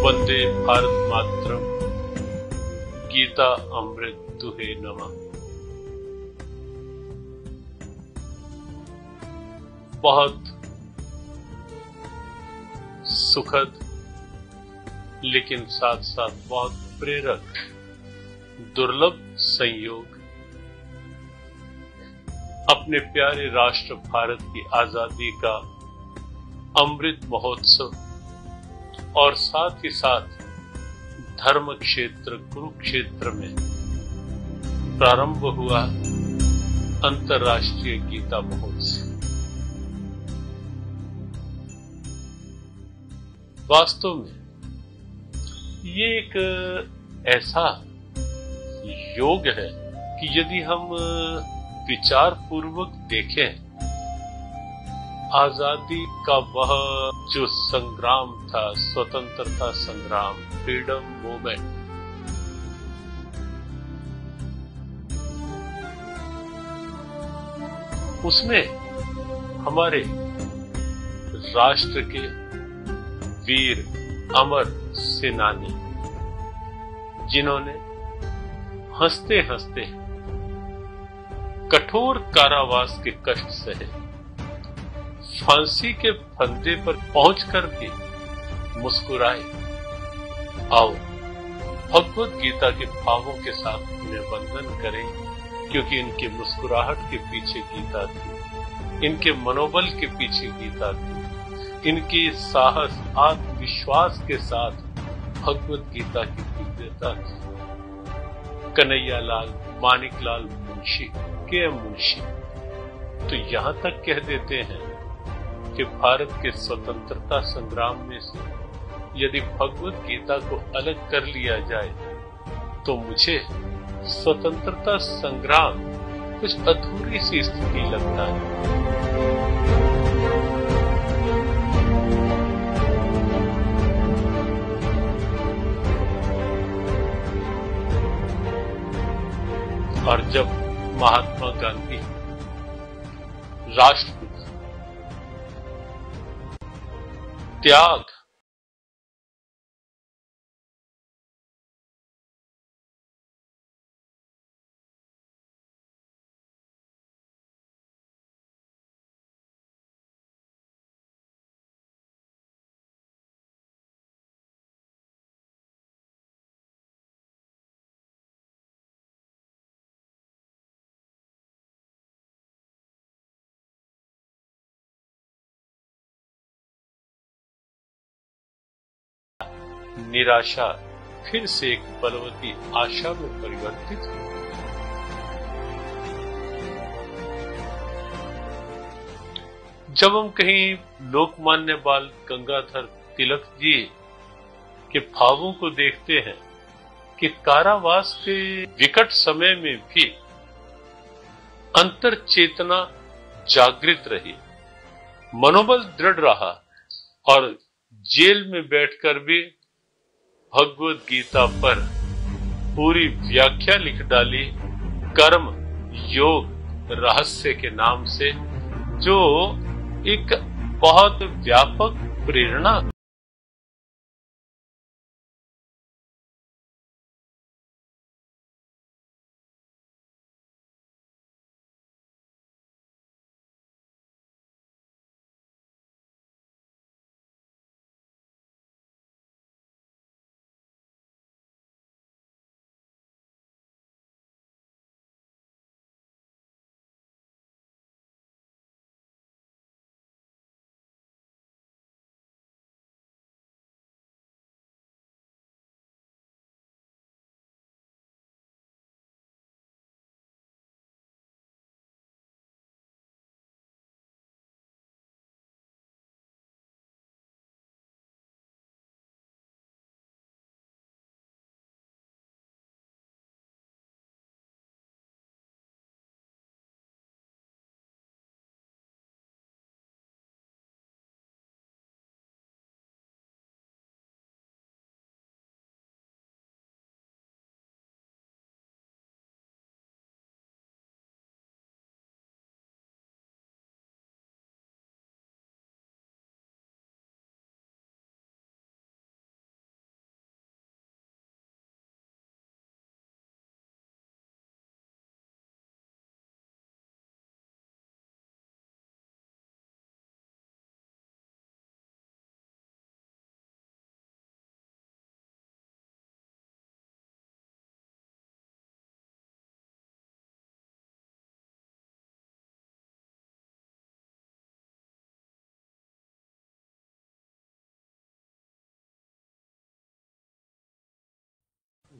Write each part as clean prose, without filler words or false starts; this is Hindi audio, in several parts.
वंदे भारत मातरम। गीता अमृत दुहे नमः। बहुत सुखद लेकिन साथ साथ बहुत प्रेरक दुर्लभ संयोग, अपने प्यारे राष्ट्र भारत की आजादी का अमृत महोत्सव और साथ ही साथ धर्म क्षेत्र कुरुक्षेत्र में प्रारंभ हुआ अंतर्राष्ट्रीय गीता महोत्सव। वास्तव में ये एक ऐसा योग है कि यदि हम विचार पूर्वक देखें, आजादी का वह जो संग्राम था, स्वतंत्रता संग्राम, फ्रीडम मूवमेंट, उसमें हमारे राष्ट्र के वीर अमर सेनानी, जिन्होंने हंसते हंसते कठोर कारावास के कष्ट सहे, फांसी के फंदे पर पहुंचकर भी मुस्कुराए। आओ भगवत गीता के भावों के साथ उन्हें वंदन करें, क्योंकि इनके मुस्कुराहट के पीछे गीता थी, इनके मनोबल के पीछे गीता थी, इनकी साहस आत्मविश्वास के साथ भगवत गीता की दिव्यता थी। कन्हैयालाल मानिकलाल मुंशी के मुंशी तो यहां तक कह देते हैं कि भारत के स्वतंत्रता संग्राम में से यदि भगवत गीता को अलग कर लिया जाए तो मुझे स्वतंत्रता संग्राम कुछ अधूरी सी स्थिति लगता है। और जब महात्मा गांधी राष्ट्रपिता, त्याग, निराशा फिर से एक बलवती आशा में परिवर्तित हुई। जब हम कहीं लोकमान्य बाल गंगाधर तिलक जी के भावों को देखते हैं कि कारावास के विकट समय में भी अंतर चेतना जागृत रही, मनोबल दृढ़ रहा और जेल में बैठकर भी भगवत गीता पर पूरी व्याख्या लिख डाली, कर्म योग रहस्य के नाम से, जो एक बहुत व्यापक प्रेरणा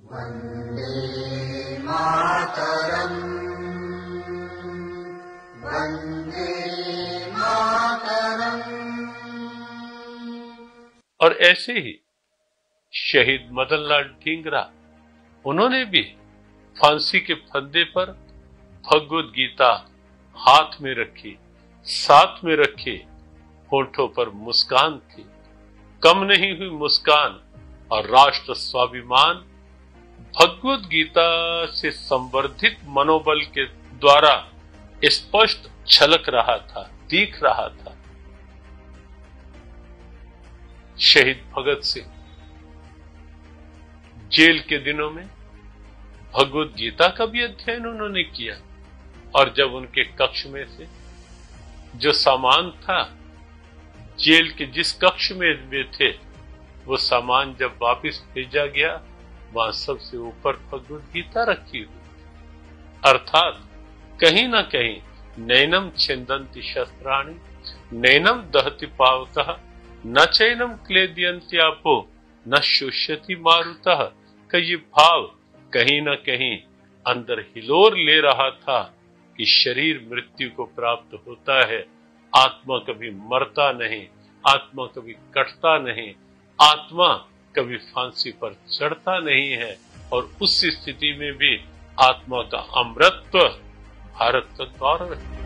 वन्दे मातरम्, वन्दे मातरम्। और ऐसे ही शहीद मदनलाल ढींगरा, उन्होंने भी फांसी के फंदे पर भगवद गीता हाथ में रखी, साथ में रखे, होठों पर मुस्कान थी, कम नहीं हुई मुस्कान, और राष्ट्र स्वाभिमान भगवद गीता से संवर्धित मनोबल के द्वारा स्पष्ट झलक रहा था, दिख रहा था। शहीद भगत सिंह जेल के दिनों में भगवद गीता का भी अध्ययन उन्होंने किया, और जब उनके कक्ष में से जो सामान था, जेल के जिस कक्ष में वे थे, वो सामान जब वापस भेजा गया, वहां सबसे ऊपर भगवद गीता रखी हुई, अर्थात कहीं ना कहीं नैनम छिंदन्ति शस्त्राणि, नैनम दहति पावतः, न चैनम क्लेदयन्ति आपो, न शुष्यति मारुतः का ये भाव कहीं ना कहीं अंदर हिलोर ले रहा था कि शरीर मृत्यु को प्राप्त होता है, आत्मा कभी मरता नहीं, आत्मा कभी कटता नहीं, आत्मा कभी फांसी पर चढ़ता नहीं है, और उस स्थिति में भी आत्मा का अमरत्व भारत का गौरव है।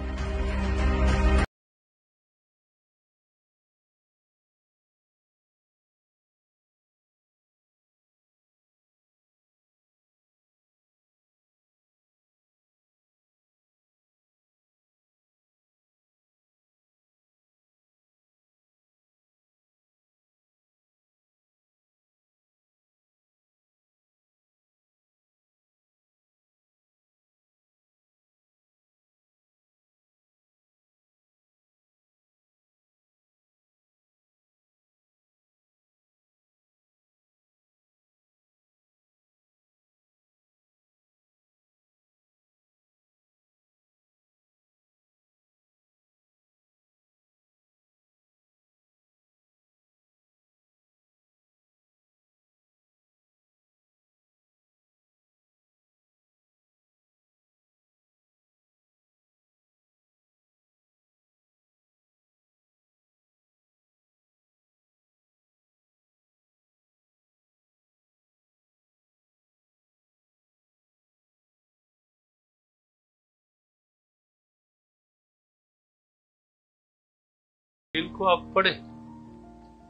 को आप पढ़े,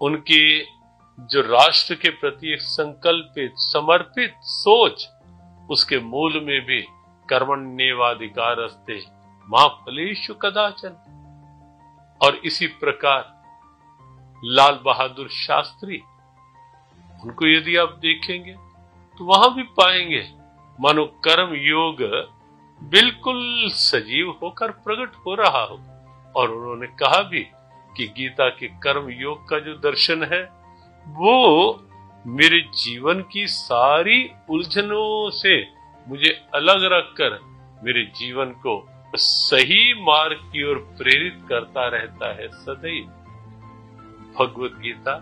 उनकी जो राष्ट्र के प्रति एक संकल्पित समर्पित सोच, उसके मूल में भी कर्मण्येवाधिकारस्ते मा फलेषु कदाचन। और इसी प्रकार लाल बहादुर शास्त्री, उनको यदि आप देखेंगे तो वहां भी पाएंगे मानो कर्म योग बिल्कुल सजीव होकर प्रकट हो रहा हो। और उन्होंने कहा भी कि गीता के कर्म योग का जो दर्शन है, वो मेरे जीवन की सारी उलझनों से मुझे अलग रखकर मेरे जीवन को सही मार्ग की ओर प्रेरित करता रहता है सदैव। भगवद गीता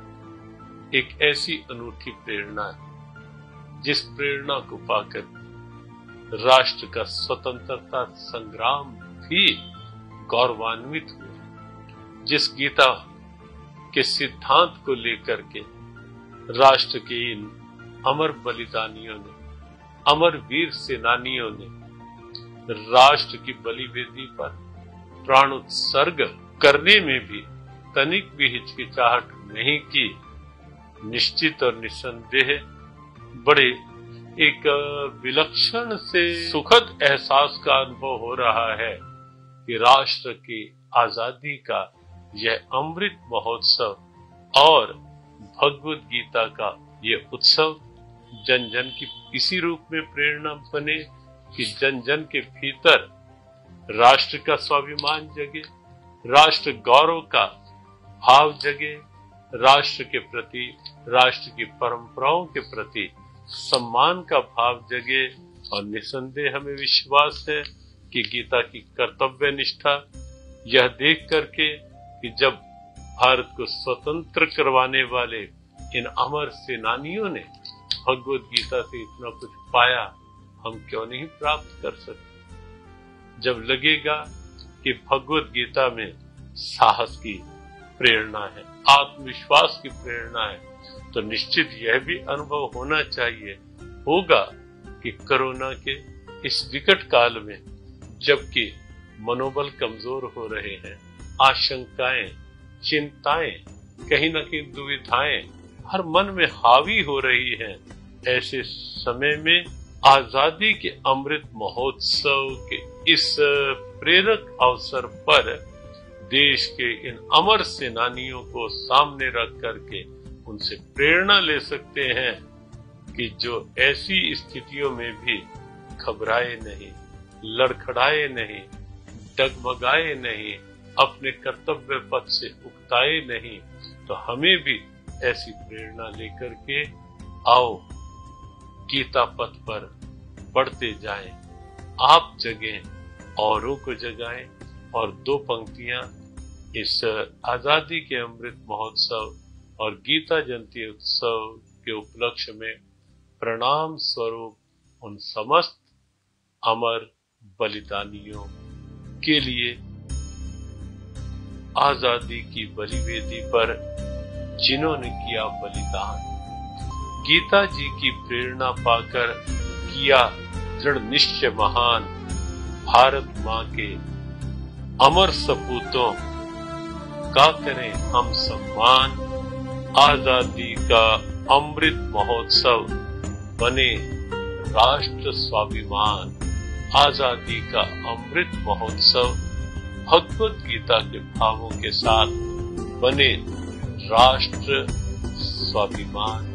एक ऐसी अनूठी प्रेरणा है, जिस प्रेरणा को पाकर राष्ट्र का स्वतंत्रता संग्राम भी गौरवान्वित हुआ। जिस गीता के सिद्धांत को लेकर के राष्ट्र के इन अमर बलिदानियों ने, अमर वीर सेनानियों ने राष्ट्र की बलिवेदी पर प्राण उत्सर्ग करने में भी तनिक भी हिचकिचाहट नहीं की। निश्चित और निसंदेह बड़े एक विलक्षण से सुखद एहसास का अनुभव हो रहा है कि राष्ट्र की आजादी का यह अमृत महोत्सव और भगवद गीता का यह उत्सव जन जन की इसी रूप में प्रेरणा बने कि जन जन के भीतर राष्ट्र का स्वाभिमान जगे, राष्ट्र गौरव का भाव जगे, राष्ट्र के प्रति, राष्ट्र की परंपराओं के प्रति सम्मान का भाव जगे। और निसंदेह हमें विश्वास है कि गीता की कर्तव्य निष्ठा यह देख करके कि जब भारत को स्वतंत्र करवाने वाले इन अमर सेनानियों ने भगवत गीता से इतना कुछ पाया, हम क्यों नहीं प्राप्त कर सकते? जब लगेगा कि भगवत गीता में साहस की प्रेरणा है, आत्मविश्वास की प्रेरणा है, तो निश्चित यह भी अनुभव होना चाहिए होगा कि कोरोना के इस विकट काल में, जबकि मनोबल कमजोर हो रहे हैं, आशंकाएं, चिंताएं, कहीं न कहीं दुविधाएं हर मन में हावी हो रही हैं, ऐसे समय में आजादी के अमृत महोत्सव के इस प्रेरक अवसर पर देश के इन अमर सेनानियों को सामने रख करके उनसे प्रेरणा ले सकते हैं कि जो ऐसी स्थितियों में भी घबराए नहीं, लड़खड़ाए नहीं, डगमगाए नहीं, अपने कर्तव्य पथ से उकताए नहीं, तो हमें भी ऐसी प्रेरणा लेकर के आओ गीता पथ पर बढ़ते जाएं, आप जगें, औरों को जगाएं। और दो पंक्तियां इस आजादी के अमृत महोत्सव और गीता जयंती उत्सव के उपलक्ष्य में प्रणाम स्वरूप उन समस्त अमर बलिदानियों के लिए आजादी की बलिवेदी पर जिन्होंने किया बलिदान, गीता जी की प्रेरणा पाकर किया दृढ़ निश्चय महान, भारत माँ के अमर सपूतों का करें हम सम्मान। आजादी का अमृत महोत्सव बने राष्ट्र स्वाभिमान। आजादी का अमृत महोत्सव भगवत गीता के भावों के साथ बने राष्ट्र स्वाभिमान।